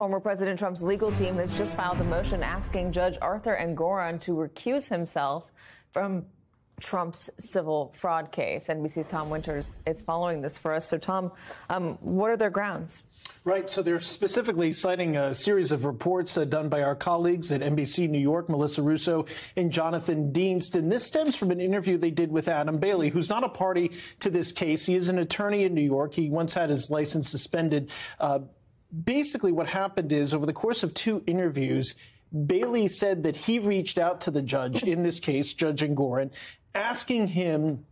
Former President Trump's legal team has just filed a motion asking Judge Arthur Engoron to recuse himself from Trump's civil fraud case. NBC's Tom Winters is following this for us. So, Tom, what are their grounds? Right. So they're specifically citing a series of reports done by our colleagues at NBC New York, Melissa Russo and Jonathan Dienst. And this stems from an interview they did with Adam Bailey, who's not a party to this case. He is an attorney in New York. He once had his license suspended. Basically, what happened is over the course of 2 interviews, Bailey said that he reached out to the judge in this case, Judge Engoron, asking him,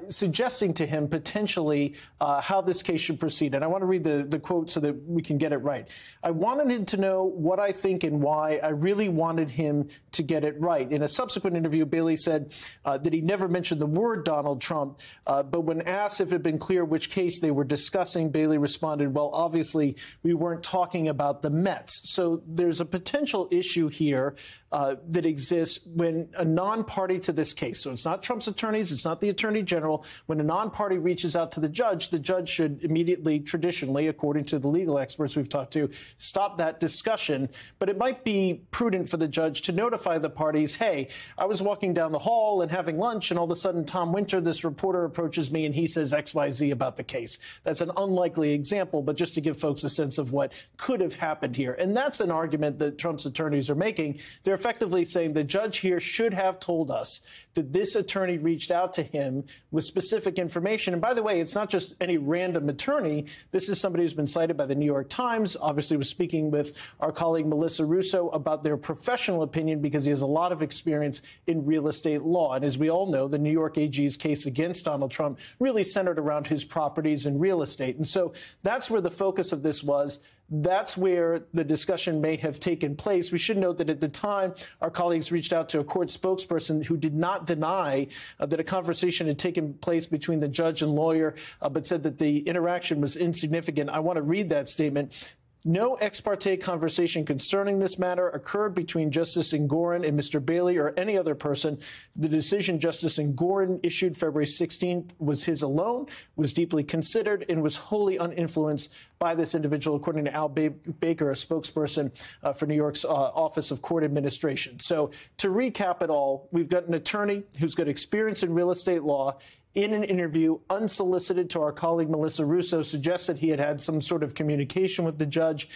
suggesting to him potentially how this case should proceed. And I want to read the quote so that we can get it right. I wanted him to know what I think and why. I really wanted him to get it right. In a subsequent interview, Bailey said that he never mentioned the word Donald Trump, but when asked if it had been clear which case they were discussing, Bailey responded, well, obviously, we weren't talking about the Mets. So there's a potential issue here that exists when a non-party to this case, so it's not Trump's attorneys, it's not the attorney general, when a non-party reaches out to the judge should immediately, traditionally, according to the legal experts we've talked to, stop that discussion. But it might be prudent for the judge to notify the parties, hey, I was walking down the hall and having lunch, and all of a sudden Tom Winter, this reporter, approaches me and he says XYZ about the case. That's an unlikely example, but just to give folks a sense of what could have happened here. And that's an argument that Trump's attorneys are making. They're effectively saying the judge here should have told us that this attorney reached out to him with specific information. And by the way, it's not just any random attorney. This is somebody who's been cited by the New York Times, obviously was speaking with our colleague Melissa Russo about their professional opinion because he has a lot of experience in real estate law. And as we all know, the New York AG's case against Donald Trump really centered around his properties and real estate. And so that's where the focus of this was. That's where the discussion may have taken place. We should note that at the time, our colleagues reached out to a court spokesperson who did not deny that a conversation had taken place between the judge and lawyer, but said that the interaction was insignificant. I want to read that statement. No ex parte conversation concerning this matter occurred between Justice Engoron and Mr. Bailey or any other person. The decision Justice Engoron issued February 16th was his alone, was deeply considered, and was wholly uninfluenced by this individual, according to Al Baker, a spokesperson for New York's Office of Court Administration. So to recap it all, we've got an attorney who's got experience in real estate law. In an interview, unsolicited to our colleague Melissa Russo, suggested he had had some sort of communication with the judge.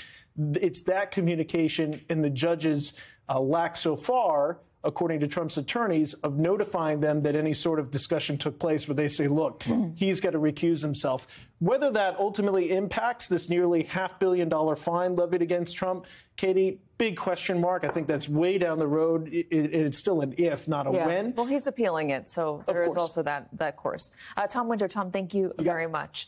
It's that communication and the judge's lack so far, according to Trump's attorneys, of notifying them that any sort of discussion took place where they say, look, he's got to recuse himself. Whether that ultimately impacts this nearly $500 million fine levied against Trump, Katie, big question mark. I think that's way down the road. It's still an if, not a when. Well, he's appealing it, so there is also that course. Tom Winter, Tom, thank you very much.